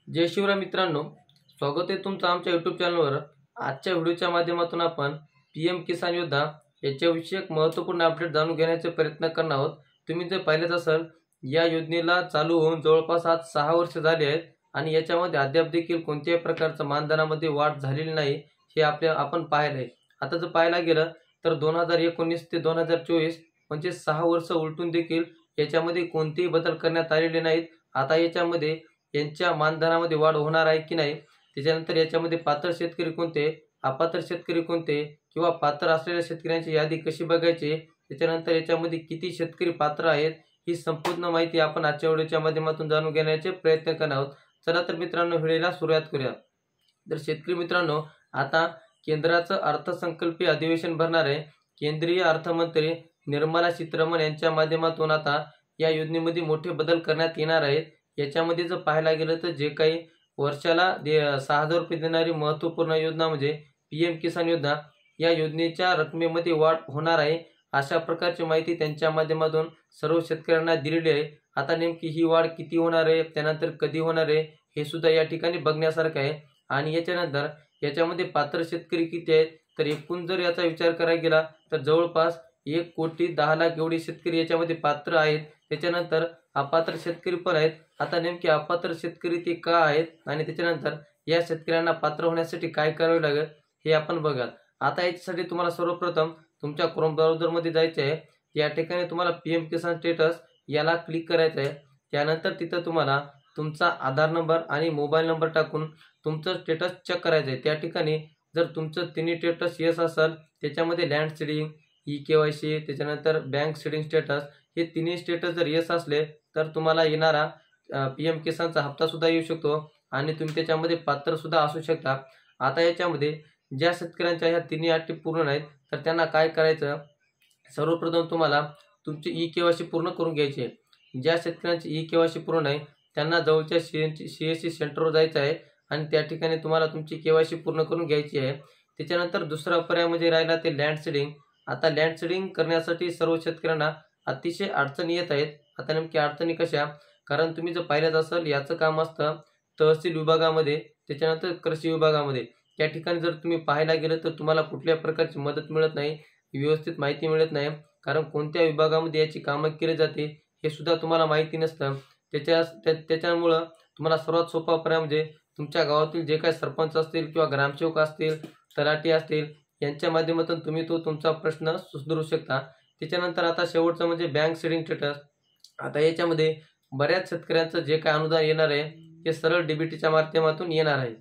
जय शिवराय मित्रांनो, स्वागत आहे तुमचं आमच्या यूट्यूब चॅनलवर। आजच्या व्हिडिओच्या माध्यमातून आपण पीएम किसान योजना याच्याविषयक महत्त्वपूर्ण अपडेट जाणून घेण्याचे प्रयत्न करणार आहोत। तुम्ही जर पाहिलेच असेल, या योजनेला चालू होऊन जवळपास आज 6 वर्ष झाली आहेत आणि याच्यामध्ये अद्याप देखील कोणत्याही प्रकारच्या मानधनामध्ये वाढ झालेली नाही, हे आपण पाहिले आहे। आता जर पाहायला गेलं तर 2019 ते 2024 म्हणजे 6 वर्ष उलटून देखील याच्यामध्ये कोणतेही बदल करण्यात आलेले नाहीत। आता याच्यामध्ये यांच्या मानधनामध्ये वाढ होणार आहे की नाही, त्याच्यानंतर याच्यामध्ये पात्र शेतकरी कोणते, अपात्र शेतकरी कोणते किंवा पात्र असलेल्या शेतकऱ्यांची यादी कशी बघायची, त्याच्यानंतर याच्यामध्ये किती शेतकरी पात्र आहेत, ही संपूर्ण माहिती आपण आजच्या व्हिडिओच्या माध्यमातून जाणून घेण्याचे प्रयत्न करणार आहोत। चला तर मित्रांनो, व्हिडिओला सुरुवात करूया। तर शेतकरी मित्रांनो, आता केंद्राचं अर्थसंकल्पीय अधिवेशन भरणार आहे। केंद्रीय अर्थमंत्री निर्मला सीतारामन यांच्या माध्यमातून आता या योजनेमध्ये मोठे बदल करण्यात येणार आहेत। याच्यामध्ये जर पाहायला गेलं तर जे काही वर्षाला 6,000 रुपये देणारी महत्त्वपूर्ण योजना म्हणजे पीएम किसान योजना, या योजनेच्या रकमेमध्ये वाढ होणार आहे, अशा प्रकारची माहिती त्यांच्या माध्यमातून सर्व शेतकऱ्यांना दिलेली आहे। आता नेमकी ही वाढ किती होणार आहे, त्यानंतर कधी होणार आहे, हे सुद्धा या ठिकाणी बघण्यासारखं आहे। आणि याच्यानंतर याच्यामध्ये पात्र शेतकरी किती आहेत, तर एकूण जर याचा विचार करायला गेला तर जवळपास 1,10,00,000 एवढे शेतकरी याच्यामध्ये पात्र आहेत। त्याच्यानंतर अपात्र शेतकरी पण आहेत। आता नेमके अपात्र शेतकरी ते का आहेत आणि त्याच्यानंतर या शेतकऱ्यांना पात्र होण्यासाठी काय करावे लागेल, हे आपण बघा। आता याच्यासाठी तुम्हाला सर्वप्रथम तुमच्या क्रोम ब्राउझरमध्ये जायचे आहे। या ठिकाणी तुम्हाला पीएम किसान स्टेटस याला क्लिक करायचं आहे। त्यानंतर तिथं तुम्हाला तुमचा आधार नंबर आणि मोबाईल नंबर टाकून तुमचं स्टेटस चेक करायचं आहे। त्या ठिकाणी जर तुमचं तिन्ही स्टेटस येस असेल, त्याच्यामध्ये लँड सीडिंग, ई-केवायसी, त्याच्यानंतर बँक सीडिंग स्टेटस, हे तिन्ही स्टेटस जर येस असले तर तुम्हाला येणारा पीएम किसानचा हप्ता सुद्धा येऊ शकतो आणि तुम्ही त्याच्यामध्ये पात्र सुद्धा असू शकता। आता याच्यामध्ये ज्या शेतकऱ्यांच्या ह्या तिन्ही अटी पूर्ण नाहीत तर त्यांना काय करायचं, सर्वप्रथम तुम्हाला तुमची ई-केवायसी पूर्ण करून घ्यायची आहे। ज्या शेतकऱ्यांची ई-केवायसी पूर्ण नाही त्यांना जवळच्या सीएससी सेंटरवर जायचं आहे आणि त्या ठिकाणी तुम्हाला तुमची केवायसी पूर्ण करून घ्यायची आहे। त्याच्यानंतर दुसरा पर्याय म्हणजे राहिला ते लँड सीडिंग। आता लँड सीडिंग करण्यासाठी सर्व शेतकऱ्यांना अतिशय अडचणी येत आहेत। आता नेमकी अडचणी कशा, कारण तुम्ही जर पाहिलं असेल याचं काम असतं तहसील विभागामध्ये, त्याच्यानंतर कृषी विभागामध्ये। त्या ठिकाणी जर तुम्ही पाहायला गेलं तर तुम्हाला कुठल्या प्रकारची मदत मिळत नाही, व्यवस्थित माहिती मिळत नाही, कारण कोणत्या विभागामध्ये याची कामं केली जाते हे सुद्धा तुम्हाला माहिती नसतं। त्याच्यामुळं तुम्हाला सर्वात सोपा पर्याय म्हणजे तुमच्या गावातील जे काही सरपंच असतील किंवा ग्रामसेवक असतील, तलाठी असतील, यांच्या माध्यमातून तुम्ही तुमचा प्रश्न सुधारू शकता। त्याच्यानंतर आता शेवटचं म्हणजे बँक सीडिंग स्टेटस। आता याच्यामध्ये बऱ्याच शेतकऱ्यांचं जे काय अनुदान येणार आहे ते सरळ डीबीटीच्या माध्यमातून येणार आहे।